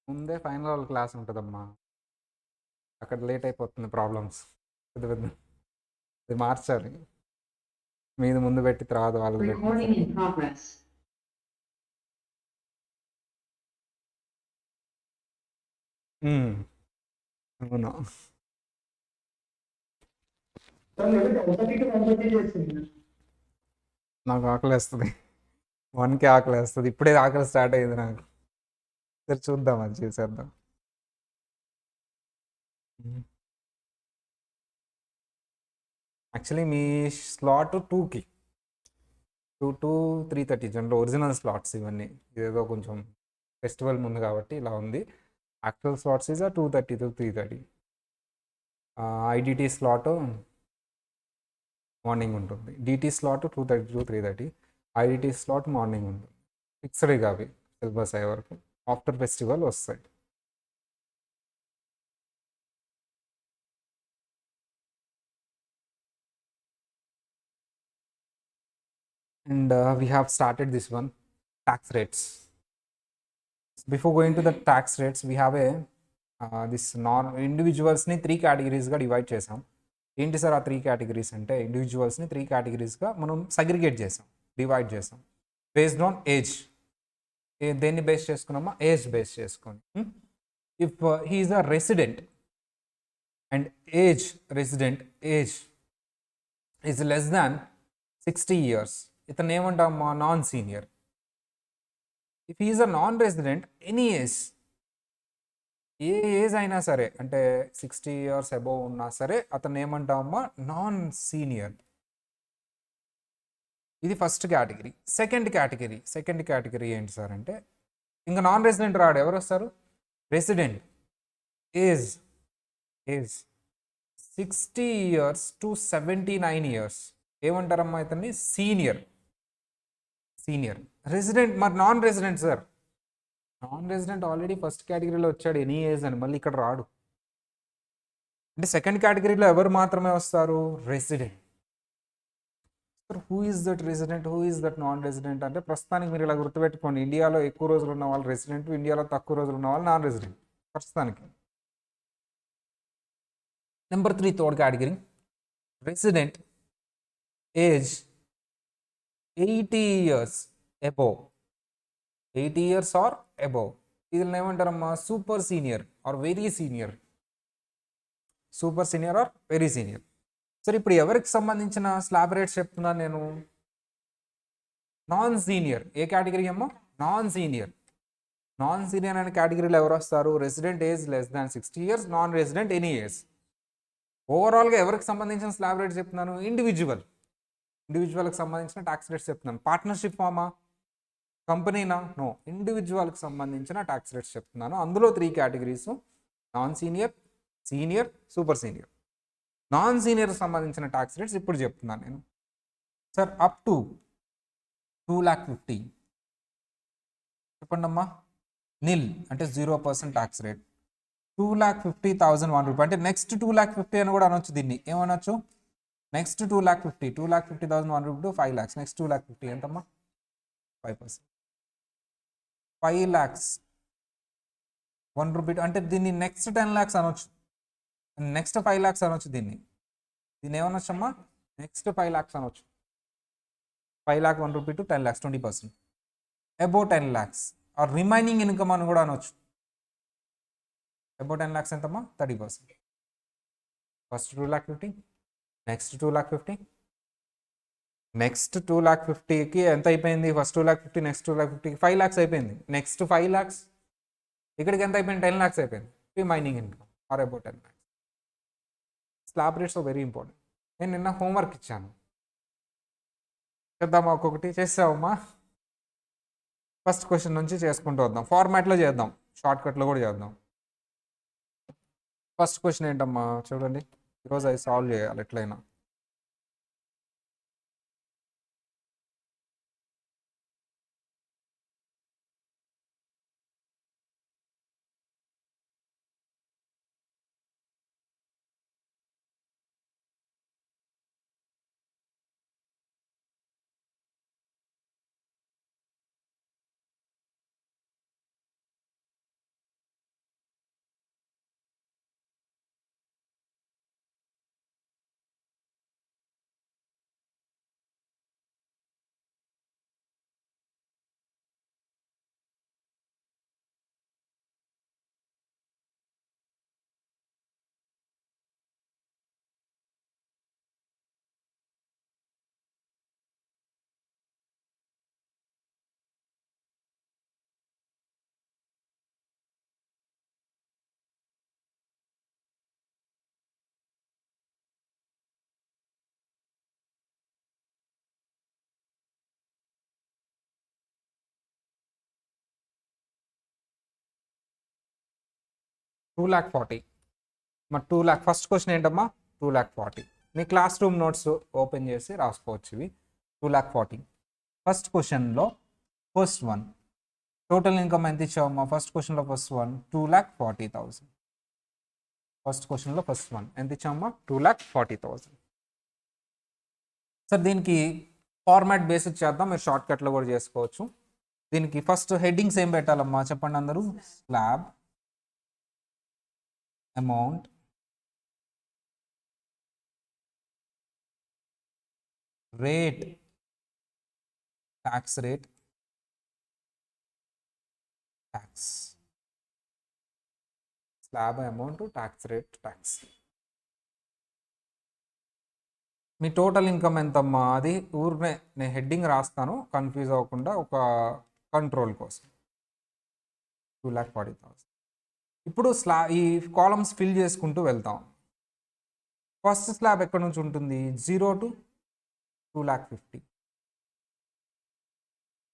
ముందే ఫైనల్ వాళ్ళ క్లాస్ ఉంటదమ్మా. అక్కడ లేట్ అయిపోతుంది ప్రాబ్లమ్స్. పెద్ద పెద్ద ఇది మార్చాలి. మీది ముందు పెట్టి తర్వాత వాళ్ళది పెట్టి Recording in progress. అవును. నాకు ఆకలేస్తుంది. 1కి ఆకలేస్తుంది. ఇప్పుడే ఆకలి స్టార్ట్ అయ్యింది నాకు. సరే చూద్దాం అది చేసేద్దాం. యాక్చువల్లీ మీ స్లాట్ 2కి 2 టు 3:30 జనరల్ ఒరిజినల్ స్లాట్స్ ఇవన్నీ. ఇదేదో కొంచెం ఫెస్టివల్ ముందు కాబట్టి ఇలా ఉంది. Actual slots is 2:30 to 3:30. IDT slot morning ఉంటుంది. DT slot 2:30 to 3:30. IDT slot morning ఉంటుంది. ఫిక్స్డ్ అవి సిలబస్ అయ్యే వరకు. ఆఫ్టర్ ఫెస్టివల్ వస్తాయి. And we have started this one, tax rates. Before going to the tax rates, we have a this non individuals ని 3 categories గా divide చేసాం. ఏంటి sir ఆ 3 categories అంటే ఇండివిజువల్స్ని 3 categoriesగా మనం సగ్రిగేట్ చేసాం, డివైడ్ చేసాం బేస్డ్ ఆన్ ఏజ్. దేన్ని బేస్ చేసుకున్నామా? ఏజ్ బేస్ చేసుకొని. If he is a resident and age is less than 60 years, ఇతను ఏమంటామా? Non senior. If is a non resident any age, ఏ ఏజ్ అయినా సరే, అంటే 60 years అబోవ్ ఉన్నా సరే అతను ఏమంటామా? Non senior. ఇది ఫస్ట్ కేటగిరీ. సెకండ్ కేటగిరీ ఏంటి సార్ అంటే ఇంకా నాన్ రెసిడెంట్ రాడు, ఎవరు వస్తారు? Resident. Age 60 years to 79 years ఏమంటారమ్మా? ఇతన్ని సీనియర్. రెసిడెంట్. మరి non resident sir, non resident already first కేటగిరీలో వచ్చాడు ఎనీ ఏజ్ అని, మళ్ళీ ఇక్కడ రాడు. అంటే సెకండ్ కేటగిరీలో ఎవరు మాత్రమే వస్తారు? Resident. Who is that resident, who is that non resident అంటే ప్రస్తుతానికి మీరు ఇలా గుర్తుపెట్టుకోండి. ఇండియాలో ఎక్కువ రోజులు ఉన్న వాళ్ళు రెసిడెంట్, ఇండియాలో తక్కువ రోజులు ఉన్న వాళ్ళు నాన్ రెసిడెంట్ ప్రస్తుతానికి. Number 3 third category, resident age 80 years above. 80 years or above. వీళ్ళని ఏమంటారమ్మా? Super senior or very senior. సరే ఇప్పుడు ఎవరికి సంబంధించిన స్లాబ్ రేట్స్ చెప్తున్నాను నేను? Non senior. ఏ కేటగిరీ అమ్మా? నాన్ సీనియర్ అనే కేటగిరీలో ఎవరు వస్తారు? Resident age less than 60 years, non resident any age. ఓవరాల్గా ఎవరికి సంబంధించిన స్లాబ్ రేట్స్ చెప్తున్నాను? ఇండివిజువల్కి సంబంధించిన ట్యాక్స్ రేట్స్ చెప్తున్నాను. పార్ట్నర్షిప్ ఫామా, కంపెనీనా? నో, ఇండివిజువల్కి సంబంధించిన ట్యాక్స్ రేట్స్ చెప్తున్నాను. అందులో 3 కేటగిరీస్: non senior, senior, super senior. Non సీనియర్కి సంబంధించిన ట్యాక్స్ రేట్స్ ఇప్పుడు చెప్తున్నాను నేను. సార్ అప్ టు 2,50,000 చెప్పండి అమ్మా. నిల్ అంటే 0% ట్యాక్స్ రేట్. 2,50,000 ₹1 అంటే నెక్స్ట్ 2,50,000 అని కూడా అనొచ్చు. దీన్ని ఏమనొచ్చు? Next 2,50,000 ₹1 5 lakhs. నెక్స్ట్ 2,50,000 ఎంతమ్మా? 5%. 5 lakhs ₹1 అంటే దీన్ని నెక్స్ట్ 10 lakhs అనొచ్చు, నెక్స్ట్ 5 lakhs అనొచ్చు. దీన్ని ఏమనొచ్చమ్మా? నెక్స్ట్ 5 lakhs అనొచ్చు. 5 lakh ₹1 to 10 lakhs 20%. Above 10 lakhs are remaining income అని కూడా అనొచ్చు. అబౌవ్ 10 lakhs ఎంతమ్మా? 30%. ఫస్ట్ 2,50,000, నెక్స్ట్ 2,50,000, నెక్స్ట్ 2,50,000కి ఎంత అయిపోయింది? ఫస్ట్ 2,50,000, నెక్స్ట్ 2,50,000కి 5 lakhs అయిపోయింది. నెక్స్ట్ 5 lakhs ఇక్కడికి ఎంత అయిపోయింది? 10 lakhs అయిపోయింది. Remaining income or above 10 lakhs. Slab rates very important. నేను నిన్న హోంవర్క్ ఇచ్చాను, చేద్దామా? ఒక్కొక్కటి చేసావమ్మా? ఫస్ట్ క్వశ్చన్ నుంచి చేసుకుంటూ వద్దాం. ఫార్మాట్లో చేద్దాం, షార్ట్కట్లో కూడా చేద్దాం. ఫస్ట్ క్వశ్చన్ ఏంటమ్మా? చూడండి, ఈరోజు అది సాల్వ్ చేయాలి ఎట్లయినా. 2,40,000. మరి 2,00,000 ఫస్ట్ క్వశ్చన్ ఏంటమ్మా? 2,40,000. మీ క్లాస్ రూమ్ నోట్స్ ఓపెన్ చేసి రాసుకోవచ్చు ఇవి. 2,40,000 ఫస్ట్ క్వశ్చన్లో ఫస్ట్ వన్ టోటల్ ఇన్కమ్ ఎంత ఇచ్చావమ్మా? ఫస్ట్ క్వశ్చన్లో ఫస్ట్ వన్ 2,40,000. ఫస్ట్ క్వశ్చన్లో ఫస్ట్ వన్ ఎంత ఇచ్చామమ్మా? 2,40,000. సార్ దీనికి ఫార్మాట్ బేసిక్ చేద్దాం, మీరు షార్ట్ కట్లో కూడా చేసుకోవచ్చు. దీనికి ఫస్ట్ హెడ్డింగ్స్ ఏం పెట్టాలమ్మా చెప్పండి అందరూ? Slab, amount, rate, tax rate, tax. Slab, amount, tax rate, tax. మీ టోటల్ ఇన్కమ్ ఎంతమ్మా? అది ఊరినే నేను హెడ్డింగ్ రాస్తాను కన్ఫ్యూజ్ అవ్వకుండా, ఒక కంట్రోల్ కోసం. 2,40,000. ఇప్పుడు ఈ కాలమ్స్ ఫిల్ చేసుకుంటూ వెళ్తాం. ఫస్ట్ స్లాబ్ ఎక్కడి నుంచి ఉంటుంది? 0 to 2,50,000.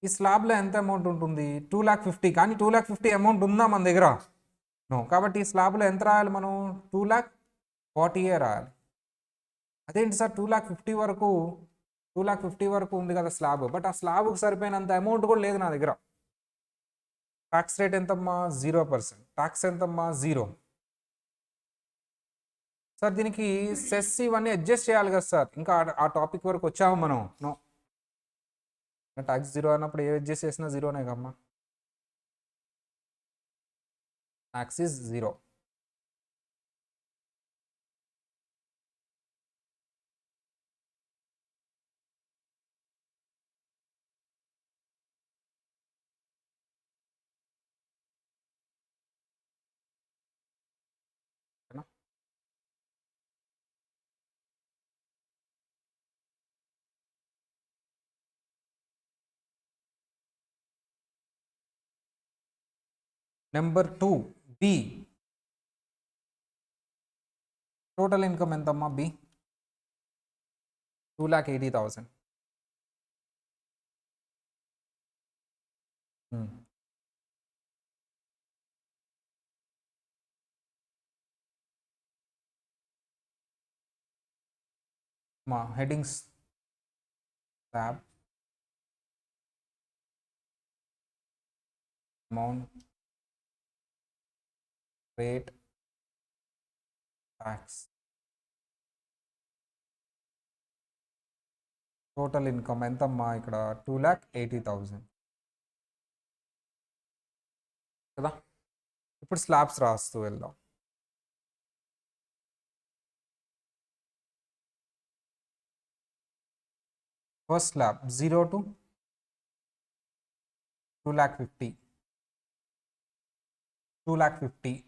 ఈ స్లాబ్లో ఎంత అమౌంట్ ఉంటుంది? 2,50,000. కానీ 2,50,000 అమౌంట్ ఉందా మన దగ్గర? నో. కాబట్టి ఈ స్లాబ్లో ఎంత రాయాలి మనం? 2,40,000 రాయాలి. అదేంటి సార్ 2,50,000 వరకు, 2,50,000 వరకు ఉంది కదా స్లాబ్, బట్ ఆ స్లాబ్కి సరిపోయినంత అమౌంట్ కూడా లేదు నా దగ్గర. ట్యాక్స్ రేట్ ఎంతమ్మా? 0%. ట్యాక్స్ ఎంతమ్మా? 0. సార్ దీనికి సెస్ ఇవన్నీ అడ్జస్ట్ చేయాలి కదా సార్. ఇంకా ఆ టాపిక్ వరకు వచ్చాము మనం. నో, ట్యాక్స్ 0 అన్నప్పుడు ఏ అడ్జస్ట్ చేసినా 0నే కమ్మా. Tax is 0. Number 2 B. Total income ఎంతమ్మా? బి 2,80,000. మా headings slab, amount, rate, tax. Total income ఎంతమ్మా? ఇక్కడ 2,80,000 కదా. ఇప్పుడు స్లాబ్స్ రాస్తూ వెళ్దాం. First slab 0 to 2,50,000. 2,50,000.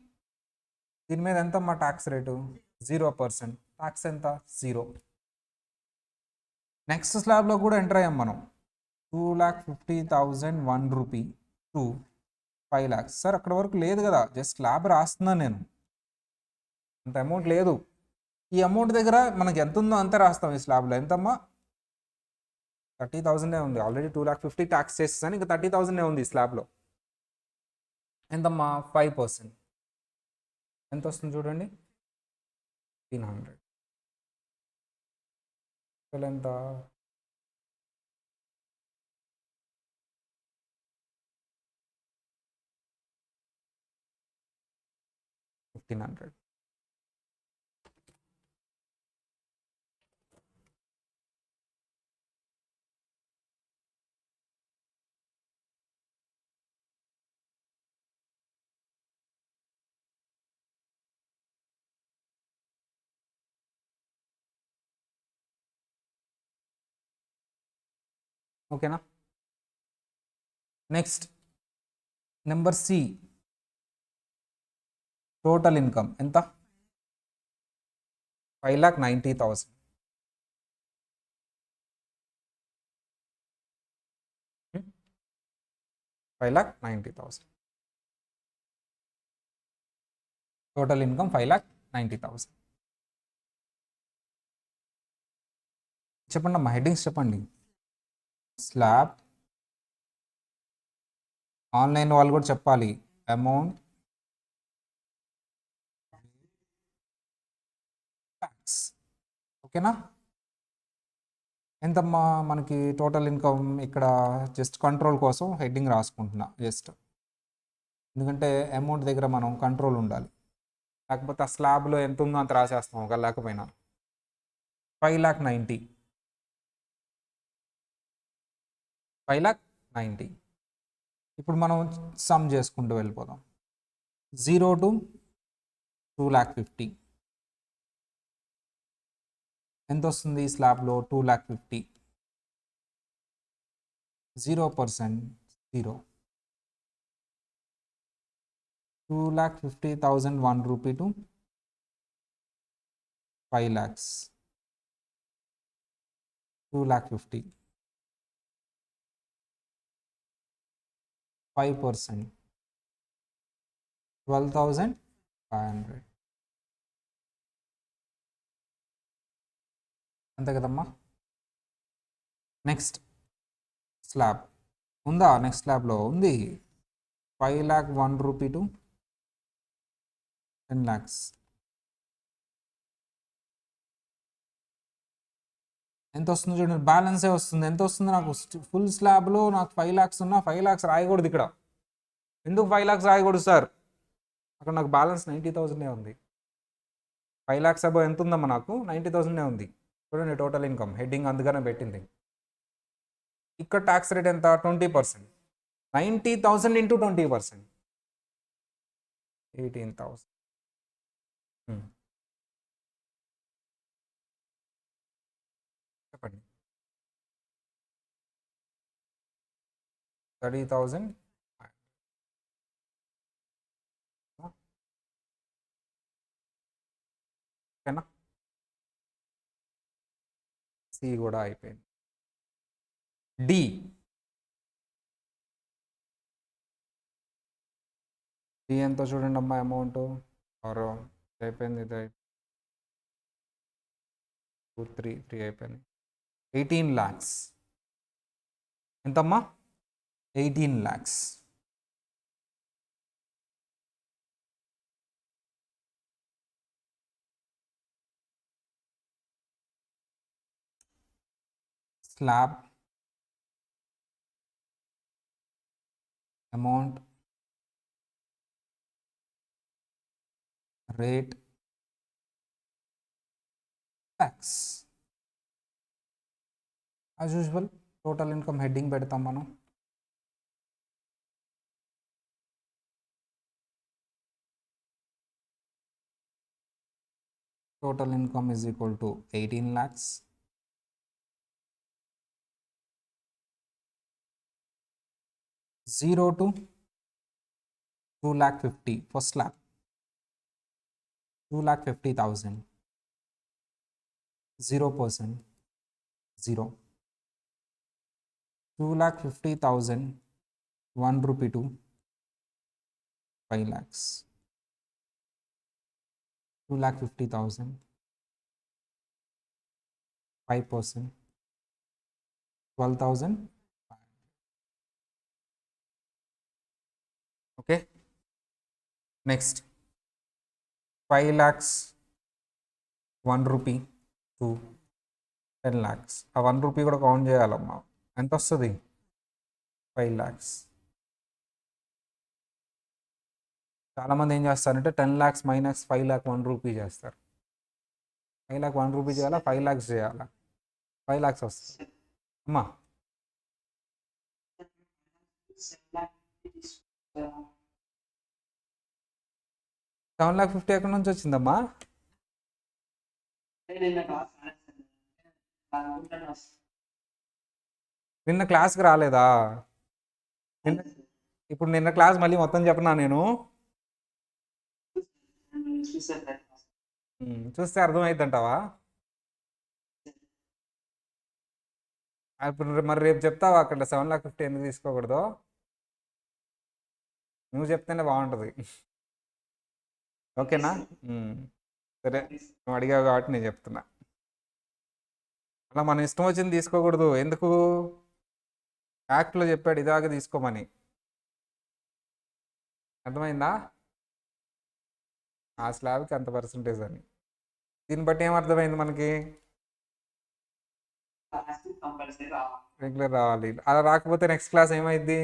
దీని మీద ఎంతమ్మా ట్యాక్స్ రేటు? 0%. ట్యాక్స్ ఎంత? 0. నెక్స్ట్ స్లాబ్లో కూడా ఎంటర్ అయ్యాం మనం. 2,50,000 ₹1 to 5 lakhs. సార్ అక్కడ వరకు లేదు కదా, జస్ట్ స్లాబ్ రాస్తున్నాను నేను, అంత అమౌంట్ లేదు. ఈ అమౌంట్ దగ్గర మనకి ఎంత ఉందో అంతే రాస్తాం. ఈ స్లాబ్లో ఎంతమ్మా? 30,000 ఉంది. ఆల్రెడీ 2,50,000 ట్యాక్స్ చేసేసాను, ఇంకా 30,000 ఉంది ఈ స్లాబ్లో. ఎంతమ్మా? 5%. ఎంత వస్తుంది చూడండి? 1,500. ఎంత? 1,500. ఓకేనా? Next number C. Total income ఎంత? 5,90,000. Hmm? 5,90,000. Total income 5,90,000. చెప్పండి అమ్మా, హెడ్డింగ్స్ చెప్పండి. స్లాబ్, ఆన్లైన్ వాళ్ళు కూడా చెప్పాలి. అమౌంట్, ఓకేనా? ఎంతమ్మా మనకి టోటల్ ఇన్కమ్? ఇక్కడ జస్ట్ కంట్రోల్ కోసం హెడ్డింగ్ రాసుకుంటున్నా జస్ట్, ఎందుకంటే అమౌంట్ దగ్గర మనం కంట్రోల్ ఉండాలి, లేకపోతే ఆ స్లాబ్లో ఎంత ఉందో అంత రాసేస్తాం ఒక లేకపోయినా. 5,90,000, 5,90,000. ఇప్పుడు మనం సమ్ చేసుకుంటూ వెళ్ళిపోదాం. 0 to 2,50,000 ఎంత వస్తుంది? స్లాబ్లో 2,50,000. 0%, 0. 2,50,000 1 rupee to 5 lakhs. 2,50,000. 5%, 12,500. అంతే కదమ్మా? నెక్స్ట్ స్లాబ్ ఉందా? నెక్స్ట్ స్లాబ్లో ఉంది. 5 lakh 1 rupee to 10 lakhs. ఎంత వస్తుంది చూడండి, బ్యాలెన్సే వస్తుంది. ఎంత వస్తుంది నాకు? ఫుల్ స్లాబ్లో నాకు 5 lakhs ఉన్నా 5 lakhs రాయకూడదు ఇక్కడ. ఎందుకు 5 lakhs రాయకూడదు సార్? అక్కడ నాకు బ్యాలెన్స్ 90,000 ఉంది. 5 lakhs అబౌవ్ ఎంత ఉందమ్మా? నాకు 90,000 ఉంది. చూడండి టోటల్ ఇన్కమ్ హెడ్డింగ్ అందుకనే పెట్టింది. ఇక్కడ ట్యాక్స్ రేట్ ఎంత? 20%. 90,000 ఇంటూ 20%, 18,000. చెప్పండి. 30,000. ఓకేనా? సి కూడా అయిపోయింది. డి ఎంతో చూడండి అమ్మా అమౌంట్. ఆరో అయిపోయింది, ఇది 2, 3 అయిపోయింది. 18 lakhs. ఎంతమ్మా? 18 lakhs. Slab amount rate tax as usual total income heading పెడతాం మనం. Total income is equal to 18 lakhs. Zero to 2,50,000 for slab. 2,50,000. 0%, 0. 2,50,000 1 rupee to 5 lakhs. 2,50,000 5%, 12,000. Okay. Next 5 lakhs 1 rupee to 10 lakhs. ఆ 1 rupee కూడా count చేయాలమ్మా. ఎంత వస్తుంది? 5 lakhs. చాలామంది ఏం చేస్తారంటే 10 lakhs మైనస్ 5 lakh 1 rupee చేస్తారు. 5 lakh 1 rupee చేయాలా? 5 lakhs చేయాలా? 5 lakhs వస్తుంది అమ్మా. 7,50,000 ఎక్కడి నుంచి వచ్చిందమ్మా? నిన్న క్లాస్కి రాలేదా? ఇప్పుడు నిన్న క్లాస్ మళ్ళీ మొత్తం చెప్పనా నేను? చూస్తే అర్థమైద్దంటావా? ఇప్పుడు మరి రేపు చెప్తావా అక్కడ 7,50,000 ఎందుకు తీసుకోకూడదు? నువ్వు చెప్తేనే బాగుంటుంది. ఓకేనా? సరే, నువ్వు అడిగావు కాబట్టి నేను చెప్తున్నా. అలా మన ఇష్టం వచ్చింది తీసుకోకూడదు. ఎందుకు? యాక్ట్లో చెప్పాడు ఇదాగా తీసుకోమని. అర్థమైందా? ఆ స్లాబ్కి అంత పర్సంటేజ్ అని. దీన్ని బట్టి ఏమర్థమైంది మనకి? రెగ్యులర్ రావాలి. అలా రాకపోతే నెక్స్ట్ క్లాస్ ఏమైద్ది?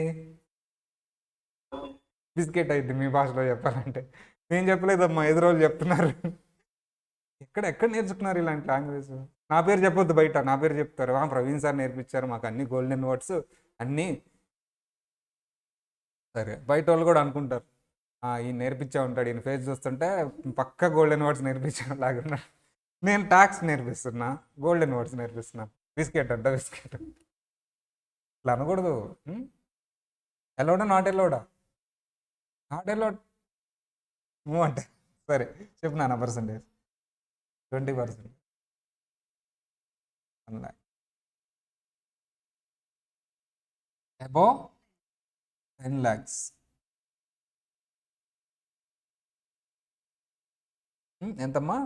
బిస్కెట్ అయింది మీ భాషలో చెప్పాలంటే. నేను చెప్పలేదమ్మా, ఎదురోళ్ళు చెప్తున్నారు. ఎక్కడ నేర్చుకున్నారు ఇలాంటి లాంగ్వేజ్? నా పేరు చెప్పొద్దు బయట, నా పేరు చెప్తారు. ప్రవీణ్ సార్ నేర్పించారు మాకు అన్ని గోల్డెన్ వర్డ్స్ అన్నీ. సరే, బయట వాళ్ళు కూడా అనుకుంటారు ఈయన నేర్పించా ఉంటాడు, ఈయన ఫేస్ చూస్తుంటే పక్క గోల్డెన్ వర్డ్స్ నేర్పించాను లాగున్నా. నేను టాక్స్ నేర్పిస్తున్నా, గోల్డెన్ వర్డ్స్ నేర్పిస్తున్నా. బిస్కెట్ అంట బిస్కెట్, ఇట్లా అనకూడదు. ఎలోడా నాట్ ఎలోడా? నాట్ ఎలోడ్ మూవ్ అంటే. సరే చెప్పు నాన్న, పర్సంటేజ్ 20%. 1 lakh above 10 lakhs. ఎంతమ్మా?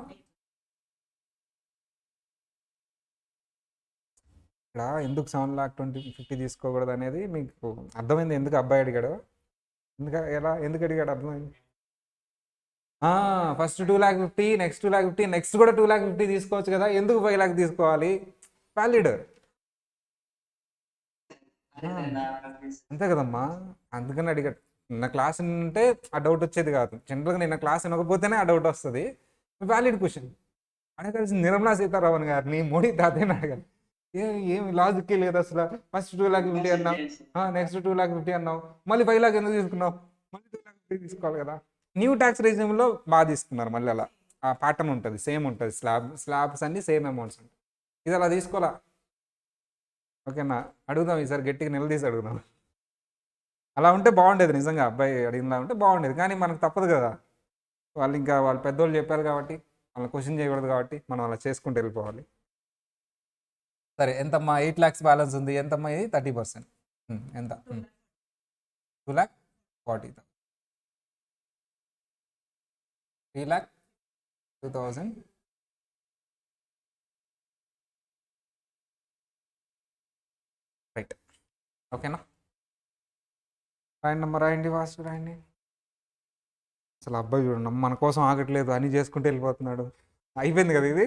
ఇక్కడ ఎందుకు 7,20,50 తీసుకోకూడదు అనేది మీకు అర్థమైంది, ఎందుకు అబ్బాయి అడిగాడు, ఎందుకు అడిగాడు అర్థమైంది. ఫస్ట్ 2,50,000, నెక్స్ట్ 2,50,000, నెక్స్ట్ కూడా 2,50,000 తీసుకోవచ్చు కదా, ఎందుకు 5,00,000 తీసుకోవాలి? వ్యాలిడ్ అంతే కదమ్మా, అందుకని అడిగాడు. నిన్న క్లాస్ ఉంటే ఆ డౌట్ వచ్చేది కాదు. జనరల్గా నిన్న క్లాస్ వినకపోతేనే ఆ డౌట్ వస్తుంది. వ్యాలిడ్ క్వశ్చన్ అడగాల్సింది నిర్మలా సీతారామన్ గారిని, మోడీ తాతయ్యని అడగాలి. ఏమి లాజిక్ లేదు అసలు. ఫస్ట్ 2,50,000 అన్నావు, నెక్స్ట్ 2,50,000 అన్నావు, మళ్ళీ 5,00,000 ఎందుకు తీసుకున్నావు? మళ్ళీ 2,50,000 తీసుకోవాలి కదా. న్యూ ట్యాక్స్ రెజ్యూమ్లో బాగా తీసుకున్నారు. మళ్ళీ అలా ఆ ప్యాటర్న్ ఉంటుంది, సేమ్ ఉంటుంది. స్లాబ్స్ అన్ని సేమ్ అమౌంట్స్ ఉంటాయి. ఇది అలా తీసుకోవాలా. ఓకేనా? అడుగుదాం ఈసారి, గట్టిగా నిలదీసి అడుగుదాం. అలా ఉంటే బాగుండేది నిజంగా, అబ్బాయి అడిగినలా ఉంటే బాగుండేది. కానీ మనకు తప్పదు కదా, వాళ్ళు పెద్దోళ్ళు చెప్పారు కాబట్టి, వాళ్ళని క్వశ్చన్ చేయకూడదు కాబట్టి మనం అలా చేసుకుంటూ వెళ్ళిపోవాలి. సరే, ఎంతమ్మా? 8 lakhs బ్యాలెన్స్ ఉంది. ఎంతమ్మా ఇది? 30%. ఎంత? 2,40,000. 3,02,000. రైట్, ఓకేనా? రాయండి అమ్మ, రాయండి, ఫాస్ట్ రాయండి. అసలు అబ్బాయి చూడండి, మన కోసం ఆగట్లేదు, అని చేసుకుంటూ వెళ్ళిపోతున్నాడు. అయిపోయింది కదా ఇది.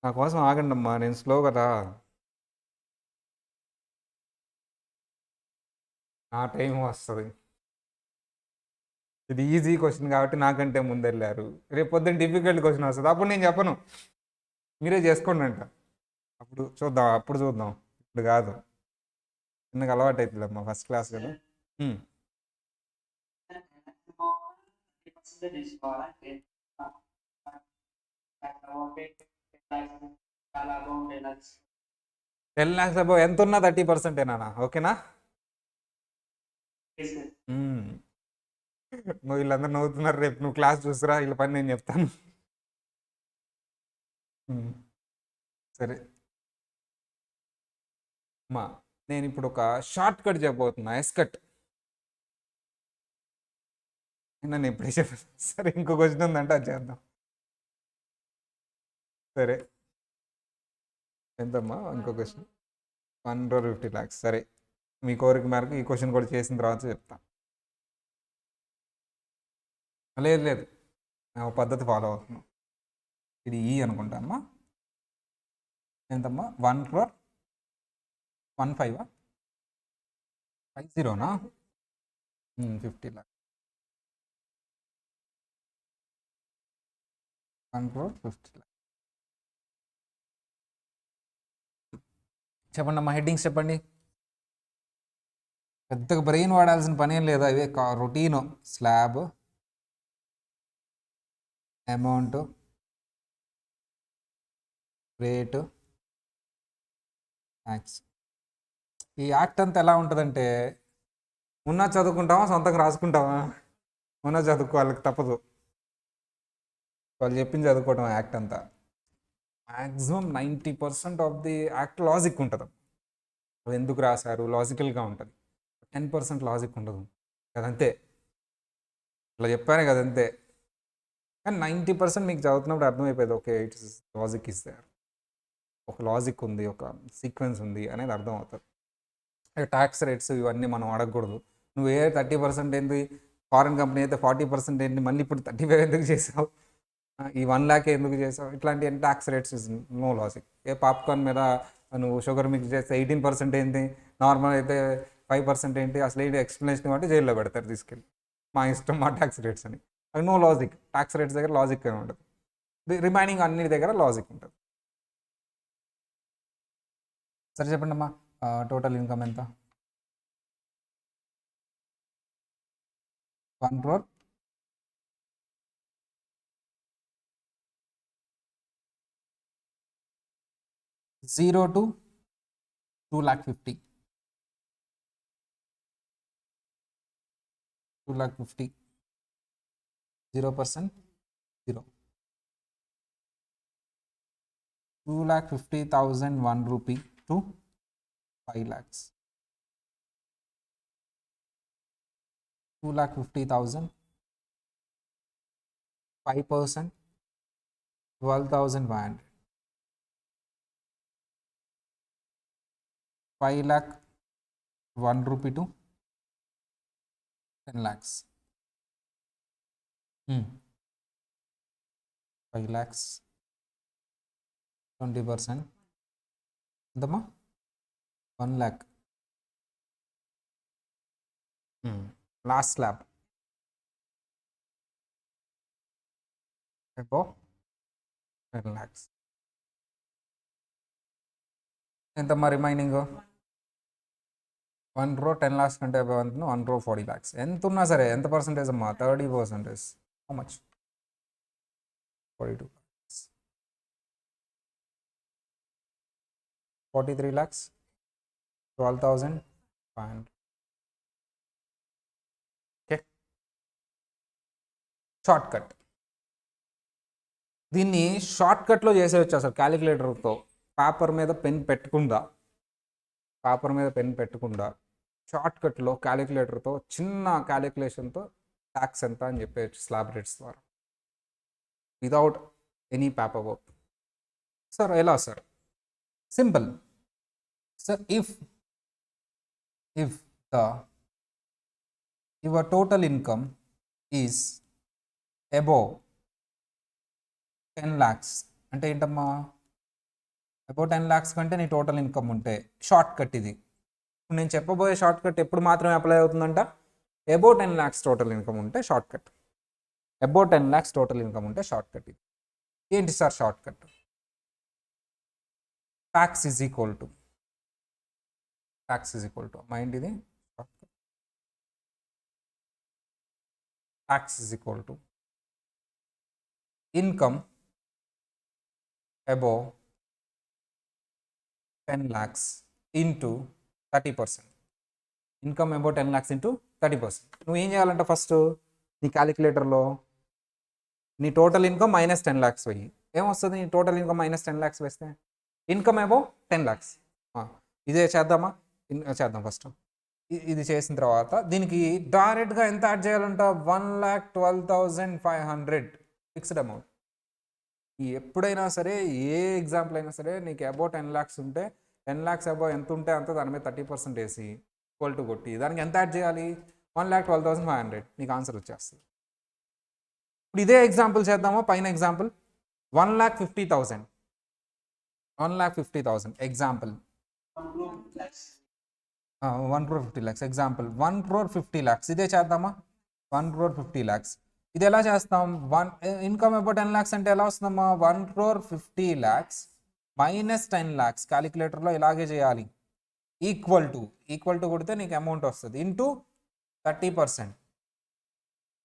నా కోసం ఆగండి అమ్మా, నేను స్లో కదా, నా టైం వస్తుంది. ఇది ఈజీ క్వశ్చన్ కాబట్టి నాకంటే ముందు వెళ్ళారు. రేపు పొద్దున్న డిఫికల్ట్ క్వశ్చన్ వస్తుంది, అప్పుడు నేను చెప్పను, మీరే చేసుకోండి అంట. అప్పుడు చూద్దాం, ఇప్పుడు కాదు. చిన్నగా అలవాటు అవుతుందమ్మా, ఫస్ట్ క్లాస్ కదా. $10 lakhs అబౌవ్ ఎంత ఉన్నా 30% ఓకేనా? నువ్వు వీళ్ళందరూ నవ్వుతున్నారు, రేపు నువ్వు క్లాస్ చూసిరా, వీళ్ళ పని నేను చెప్తాను. సరే అమ్మా, నేను ఇప్పుడు ఒక షార్ట్ కట్ చెప్పబోతున్నా, ఎస్కట్. నన్ను ఎప్పుడే చెప్పాను. సరే, ఇంకో క్వశ్చన్ ఉందంటే అది చేద్దాం. సరే, ఎంతమ్మా ఇంకో క్వశ్చన్? 1,50 lakhs. సరే, మీ కోరిక మేరకు ఈ క్వశ్చన్ కూడా చేసిన తర్వాత చెప్తా. లేదు, మేము పద్ధతి ఫాలో అవుతున్నాం. ఇది అనుకుంటా అమ్మా. ఎంతమ్మా? 1,15,000. 50నా? 50 lakhs. 1,50 lakhs. చెప్పండి అమ్మా, హెడ్డింగ్స్ చెప్పండి. పెద్దగా బ్రెయిన్ వాడాల్సిన పని ఏం లేదు, అవే routine. Slab, amount, rate, tax. ఈ యాక్ట్ అంతా ఎలా ఉంటుందంటే, ఉన్నా చదువుకుంటామా, సొంతంగా రాసుకుంటామా? ఉన్నా చదువుకోవాళ్ళకి తప్పదు, వాళ్ళు చెప్పింది చదువుకోవటం. యాక్ట్ అంతా maximum 90% of the act logic ఉంటుంది. అది ఎందుకు రాశారు, లాజికల్గా ఉంటుంది. 10% లాజిక్ ఉండదు కదంతే. ఇట్లా చెప్పానే కదంతే. కానీ 90% మీకు చదువుతున్నప్పుడు అర్థమైపోయింది, okay it's logic is there, ఒక లాజిక్ ఉంది, ఒక సీక్వెన్స్ ఉంది అనేది అర్థం అవుతుంది. ట్యాక్స్ రేట్స్ ఇవన్నీ మనం అడగకూడదు. నువ్వు 30% ఏంటి, ఫారెన్ కంపెనీ అయితే 40% ఏంటి, మళ్ళీ ఇప్పుడు 35 ఎందుకు చేసావు, ఈ 1 lakh ఎందుకు చేసావు ఇట్లాంటి tax rates is no logic. ఏ పాప్కార్న్ మీద నువ్వు షుగర్ మిక్స్ చేస్తే 18% ఏంటి, నార్మల్ అయితే 5% ఏంటి, అసలు ఏంటి ఎక్స్ప్లెనేషన్ ఇవ్వంటే జైల్లో పెడతారు తీసుకెళ్ళి. మా ఇష్టం మా ట్యాక్స్ రేట్స్ అని. అది నో లాజిక్. ట్యాక్స్ రేట్స్ దగ్గర లాజిక్ ఏమి ఉండదు, రిమైనింగ్ అన్ని దగ్గర లాజిక్ ఉంటుంది. సరే చెప్పండి అమ్మా, టోటల్ ఇన్కమ్ ఎంత? 1 crore 0 to 2,50,000. 2,50,000 0%, 0. 2,50,000 1 rupee to 5 lakhs. 2,50,000 5%, 12,500. 5 lakh 1 rupee to 10 lakhs. 5 lakhs 20%. ఎంతమ్మా? 1 lakh. Last slab above 10 lakhs. ఎంతమ్మా రిమైనింగ్? 1 crore 10 lakhs కంటే అబౌవ్ ఎంత? 1 crore 40 lakhs. ఎంత ఉన్నా సరే ఎంత పర్సెంటేజ్ అమ్మా? 30%. How much? 42 lakhs. 43 lakhs 12,500. Okay, short cut. దీన్ని షార్ట్ కట్లో చేసేయచ్చు అసలు క్యాలిక్యులేటర్తో. పేపర్ మీద పెన్ పెట్టకుండా షార్ట్ కట్లో క్యాలిక్యులేటర్తో చిన్న క్యాలిక్యులేషన్తో ట్యాక్స్ ఎంత అని చెప్పేయచ్చు స్లాబ్ రేట్స్ ద్వారా, without any paper work. Sir ఎలా sir? Simple sir. If the your total income is above 10 lakhs అంటే ఏంటమ్మా? అబౌవ్ 10 lakhs కంటే నీ టోటల్ ఇన్కమ్ ఉంటే షార్ట్ కట్ ఇది. నేను చెప్పబోయే షార్ట్ కట్ ఎప్పుడు మాత్రమే అప్లై అవుతుందంట? అబౌవ్ 10 lakhs టోటల్ ఇన్కమ్ ఉంటే short cut. Above 10 lakhs total income ఉంటే షార్ట్ కట్ ఇది. ఏంటి sir short cut? Tax is equal to mind ఇది short cut. Tax is equal to income above 10 lakhs into 30%. Income above 10 lakhs into 30%. నువ్వు ఏం చేయాలంటే first నీ క్యాలిక్యులేటర్లో నీ total income minus 10 lakhs వెయ్యి. ఏమొస్తుంది నీ టోటల్ ఇన్కమ్ మైనస్ 10 lakhs వేస్తే? Income above 10 lakhs. ఇదే చేద్దామా? చేద్దాం ఫస్ట్. ఇది చేసిన తర్వాత దీనికి డైరెక్ట్గా ఎంత యాడ్ చేయాలంట? 1,12,500 ఫిక్స్డ్ అమౌంట్. ఎప్పుడైనా సరే ఏ ఎగ్జాంపుల్ అయినా సరే నీకు అబౌవ్ 10 lakhs ఉంటే 10 lakhs అబౌవ్ ఎంత ఉంటే అంత దాని మీద 30% వేసి ఈక్వల్ టు కొట్టి దానికి ఎంత యాడ్ చేయాలి? 1,12,500. నీకు ఆన్సర్ వచ్చేస్తుంది. ఇప్పుడు ఇదే ఎగ్జాంపుల్ చేద్దామా? పైన example 1,50,000 example. 1 crore 50 lakhs example. 1 crore 50 lakhs ఇదే చేద్దామా? 1 crore 50 lakhs. ఇది ఎలా చేస్తాం? ఇన్కమ్ అబౌవ్ 10 lakhs అంటే ఎలా వస్తుందమ్మా? 1 crore 50 lakhs మైనస్ 10 lakhs. క్యాలిక్యులేటర్లో ఇలాగే చేయాలి. ఈక్వల్ టు కొడితే నీకు అమౌంట్ వస్తుంది ఇంటూ 30%.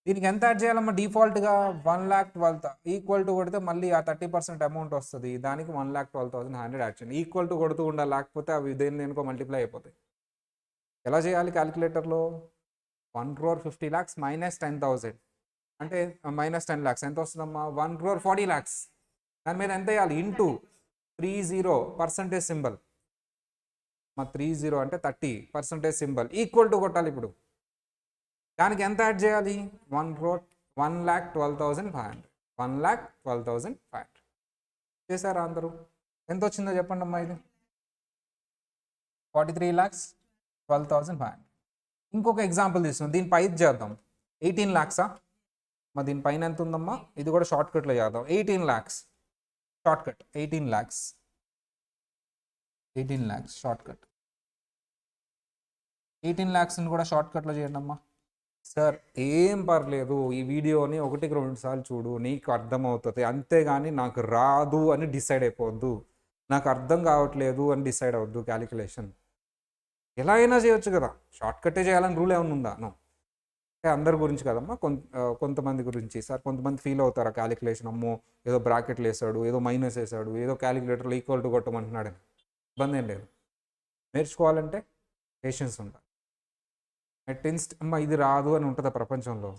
దీనికి ఎంత యాడ్ చేయాలమ్మా? డిఫాల్ట్గా 1,12,000 ఈక్వల్ టు కొడితే మళ్ళీ ఆ 30% అమౌంట్ వస్తుంది. దానికి 1,12,500 యాడ్ చేయండి. ఈక్వల్ టు కొడుతూ ఉండాలి, లేకపోతే అవి దేనికో మల్టిప్లై అయిపోతాయి. ఎలా చేయాలి క్యాలిక్యులేటర్లో? 1 crore 50 lakhs మైనస్ 10,000 అంటే మైనస్ 10 lakhs ఎంత వస్తుందమ్మా? 1 crore 40 lakhs. దాని మీద ఎంత వేయాలి? Into 30% symbol. మా 30 అంటే 30% సింబల్ ఈక్వల్ టు కొట్టాలి. ఇప్పుడు దానికి ఎంత యాడ్ చేయాలి? 1,12,500. 1,12,500 చేశారా అందరూ? ఎంత వచ్చిందో చెప్పండి అమ్మా. ఇది 43,12,500. ఇంకొక ఎగ్జాంపుల్ తీసుకున్నాం, దీని పై చేద్దాం. 18 lakhs మరి దీనిపైన ఎంత ఉందమ్మా, ఇది కూడా షార్ట్ కట్లో చేద్దాం. 18 lakhs short cut, 18 lakhs short cut. 18 lakhsని కూడా షార్ట్ కట్లో చేయండి అమ్మా. సార్ ఏం పర్లేదు, ఈ వీడియోని 1-2 సార్లు చూడు, నీకు అర్థమవుతుంది, అంతేగాని నాకు రాదు అని డిసైడ్ అయిపోవద్దు, నాకు అర్థం కావట్లేదు అని డిసైడ్ అవ్వద్దు. క్యాలిక్యులేషన్ ఎలా అయినా చేయొచ్చు కదా, షార్ట్ కట్టే చేయాలని రూల్ ఏమైనా ఉందా? నో. అంటే అందరి గురించి కదమ్మా, కొంతమంది గురించి. సార్ కొంతమంది ఫీల్ అవుతారు ఆ క్యాలిక్యులేషన్, అమ్మో ఏదో బ్రాకెట్లు వేసాడు, ఏదో మైనస్ వేసాడు, ఏదో క్యాలిక్యులేటర్లో ఈక్వల్ టు కొట్టమంటున్నాడు. ఇబ్బంది ఏం లేదు. నేర్చుకోవాలంటే పేషెన్స్ ఉండాలి. అమ్మ ఇది రాదు అని ఉంటుంది ప్రపంచంలో,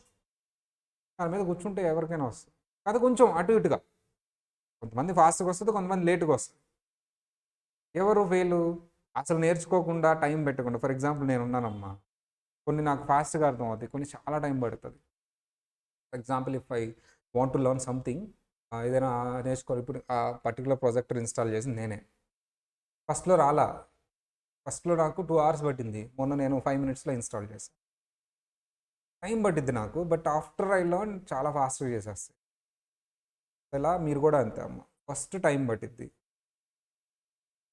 దాని మీద కూర్చుంటే ఎవరికైనా వస్తుంది. అది కొంచెం అటు ఇటుగా, కొంతమంది ఫాస్ట్గా వస్తుంది, కొంతమంది లేటుగా వస్తుంది. ఎవరు ఫెయిల్? అసలు నేర్చుకోకుండా టైం పెట్టకుండా. ఫర్ ఎగ్జాంపుల్ నేను ఉన్నానమ్మా, కొన్ని నాకు ఫాస్ట్గా అర్థం అవుతాయి, కొన్ని చాలా టైం పడుతుంది. For example if I want to learn something, ఏదైనా నేర్చుకోవాలి. ఇప్పుడు ఆ పర్టికులర్ ప్రాజెక్టర్ ఇన్స్టాల్ చేసింది నేనే. ఫస్ట్లో నాకు 2 hours పట్టింది, మొన్న నేను 5 minutesలో ఇన్స్టాల్ చేశాను. టైం పట్టిద్ది నాకు, బట్ ఆఫ్టర్ ఐ లెర్న్ చాలా ఫాస్ట్గా చేసేస్తాయి. ఇలా మీరు కూడా అంతే అమ్మ, ఫస్ట్ టైం పట్టిద్ది.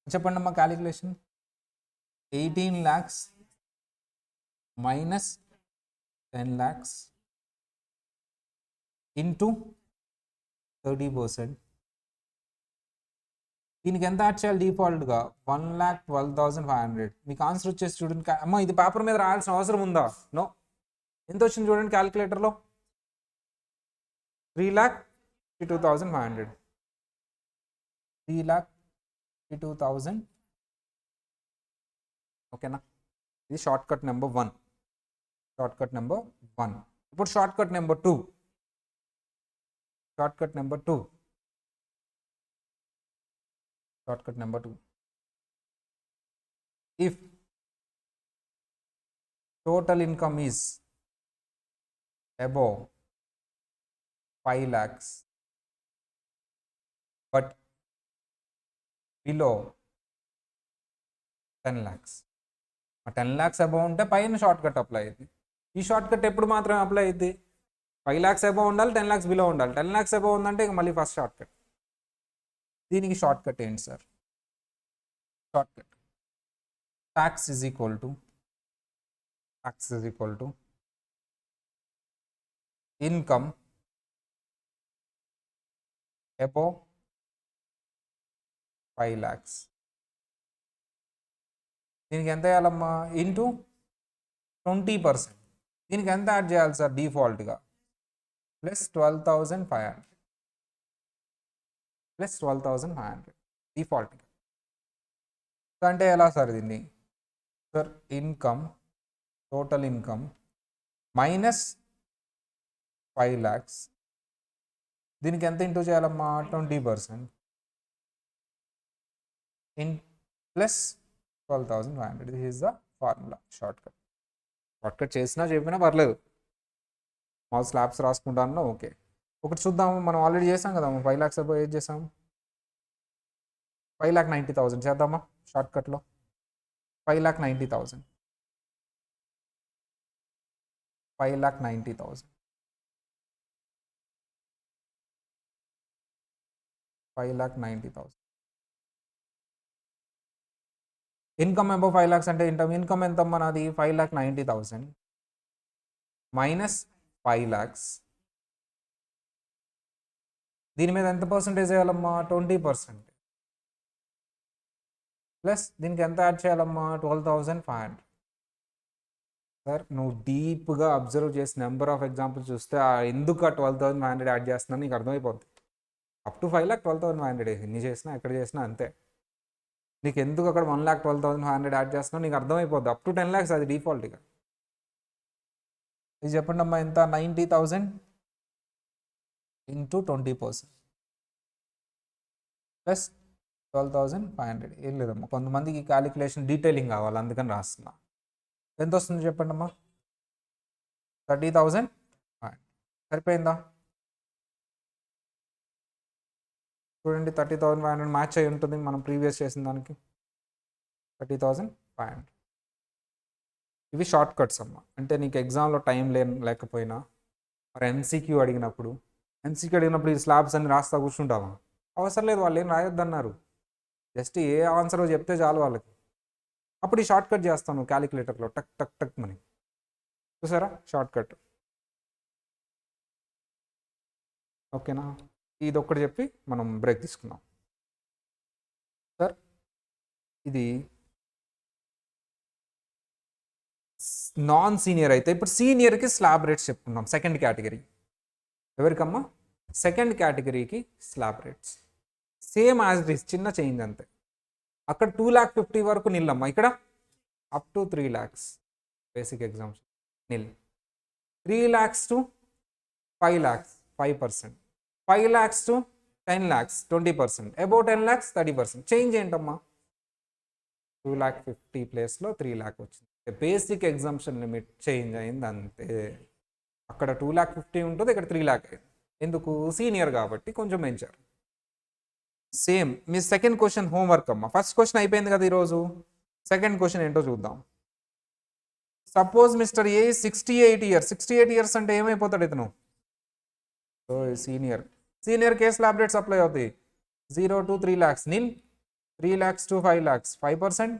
చెప్పండి అమ్మా calculation. 18 lakhs minus 10 lakhs into 30%. దీనికి ఎంత యాడ్ చేయాలి? డిఫాల్ట్గా 1,12,500. మీకు ఆన్సర్ వచ్చేసి చూడండి అమ్మ, ఇది పేపర్ మీద రాయాల్సిన అవసరం ఉందా? నో. ఎంత వచ్చింది చూడండి క్యాలిక్యులేటర్లో, 3,52,500. 3,52,000. ఓకేనా? ఇది షార్ట్ కట్ నెంబర్ 1. ఇప్పుడు short cut number 2. If total income is above 5 lakhs but below 10 lakhs. 10 lakhs above ఉంటే పైన షార్ట్ కట్ అప్లై అయింది. ఈ షార్ట్ కట్ ఎప్పుడు మాత్రమే అప్లై అయింది? 5 lakhs అబౌవ్ ఉండాలి, 10 lakhs బిలో ఉండాలి. 10 lakhs అబౌవ్ ఉందంటే ఇక మళ్ళీ ఫస్ట్ షార్ట్ కట్. దీనికి షార్ట్ కట్ ఏంటి sir? Short cut tax is equal to income above 5 lakhs. దీనికి ఎంత వేయాలమ్మా? ఇంటూ 20%. దీనికి ఎంత యాడ్ చేయాలి సార్? డిఫాల్ట్గా ప్లస్ 12,500 డిఫాల్ట్గా. అంటే ఎలా సార్ దీన్ని? Sir total income minus 5 lakhs. దీనికి ఎంత ఇంటూ చేయాలమ్మా? 20% plus 12,500. This is the formula. Short cut చేసినా చెప్పినా పర్లేదు, మాకు స్లాబ్స్ రాసుకుంటాను. ఓకే, ఒకటి చూద్దాము. మనం ఆల్రెడీ చేసాం కదా 5 lakhs అబౌవ్. ఏం చేసాం? 5,90,000 చేద్దామా షార్ట్ కట్లో? 5,90,000. 5,90,000. ఇన్కమ్ అబౌవ్ 5 lakhs అంటే ఇన్కమ్ ఎంత అమ్మా నాది? 5,90,000 మైనస్ 5 lakhs. దీని మీద ఎంత పర్సెంటేజ్ వేయాలమ్మా? 20%. ప్లస్ దీనికి ఎంత యాడ్ చేయాలమ్మా? 12,500. సార్ నువ్వు డీప్గా అబ్జర్వ్ చేసి నెంబర్ ఆఫ్ ఎగ్జాంపుల్స్ చూస్తే ఎందుకు ఆ 12,500 యాడ్ చేస్తున్నా నీకు అర్థమైపోద్ది. అప్ టు 5 lakh 12,500 ఎన్ని చేసినా ఎక్కడ చేసినా అంతే. నీకు ఎందుకు అక్కడ 1,12,500 యాడ్ చేస్తున్నా నీకు అర్థమైపోద్ది. అప్ టు 10 lakhs అది డిఫాల్ట్గా. ఇది చెప్పండి అమ్మా ఎంత? 90,000 ఇంటూ 20% ప్లస్ 12,500. ఏం లేదమ్మా, కొంతమందికి క్యాలిక్యులేషన్ డీటెయిలింగ్ కావాలి, అందుకని రాస్తున్నా. ఎంత వస్తుంది చెప్పండి అమ్మా? 30,000. సరిపోయిందా? చూడండి 30,500 మ్యాచ్ అయి ఉంటుంది మనం ప్రీవియస్ చేసిన దానికి. 30,500. ఇవి షార్ట్ కట్స్ అమ్మ. అంటే నీకు ఎగ్జామ్లో టైం లేకపోయినా మరి ఎంసీక్యూ అడిగినప్పుడు ఈ స్లాబ్స్ అన్ని రాస్తా కూర్చుంటామా? అవసరం లేదు, వాళ్ళు ఏం రాయొద్దన్నారు. జస్ట్ ఏ ఆన్సర్ చెప్తే చాలు వాళ్ళకి. అప్పుడు ఈ షార్ట్ కట్ చేస్తాను క్యాలిక్యులేటర్లో, టక్ టక్ టక్ మని. చూసారా షార్ట్ కట్? ఓకేనా? ఇది ఒక్కటి చెప్పి మనం బ్రేక్ తీసుకుందాం. సార్ ఇది నాన్ సీనియర్ అయితే, ఇప్పుడు సీనియర్కి స్లాబ్ రేట్స్ చెప్పుకున్నాం. సెకండ్ కేటగిరీ ఎవరికమ్మా? సెకండ్ కేటగిరీకి slab rates same as it is, చిన్న చేంజ్ అంతే. అక్కడ 2,50,000 వరకు నిల్లమ్మా, ఇక్కడ up to 3 lakhs basic exams nil. 3 lakhs to 5 lakhs 5%, 5 lakhs to 10 lakhs 20%, above 10 lakhs 30%. Change ఏంటమ్మా? 2,50,000 ప్లేస్లో 3 lakh వచ్చింది. బేసిక్ ఎగ్జామ్షన్ లిమిట్ చేంజ్ అయింది అంతే. అక్కడ 2,50,000 ఉంటుంది, ఇక్కడ 3 lakh అయింది. ఎందుకు? సీనియర్ కాబట్టి కొంచెం పెంచారు. సేమ్ మీ సెకండ్ క్వశ్చన్ హోంవర్క్ అమ్మ. ఫస్ట్ క్వశ్చన్ అయిపోయింది కదా ఈరోజు. సెకండ్ క్వశ్చన్ ఏంటో చూద్దాం. సపోజ్ మిస్టర్ ఏ 68 years. 68 years అంటే ఏమైపోతాడు ఇతను? So senior. Senior case slab rates apply అవుతాయి. 0 to 3 lakhs nil, 3 lakhs to 5 lakhs 5%,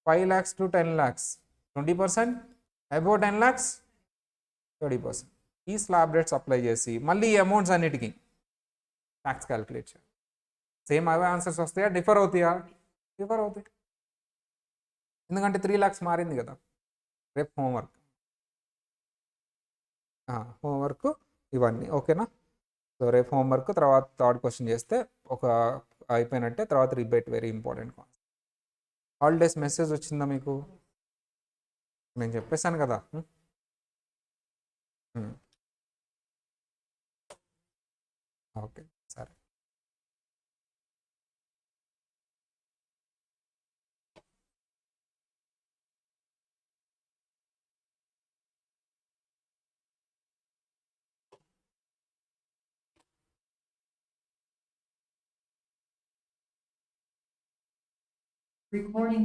5 lakhs to 10 lakhs 20%, above 10 lakhs 30%. ఈ స్లాబ్ రేట్స్ అప్లై చేసి మళ్ళీ ఈ అమౌంట్స్ అన్నిటికీ ట్యాక్స్ క్యాలిక్యులేట్ చేయాలి. సేమ్ అవే ఆన్సర్స్ వస్తాయా? డిఫర్ అవుతాయా? డిఫర్ అవుతాయి, ఎందుకంటే 3 lakhs మారింది కదా. రేపు హోంవర్క్ ఇవన్నీ ఓకేనా? సో రేపు హోంవర్క్ తర్వాత థర్డ్ క్వశ్చన్ చేస్తే ఒక అయిపోయినట్టే. తర్వాత rebate very important. Holidays message వచ్చిందా మీకు? నేను చెప్పేశాను కదా. ఓకే సరే. Recording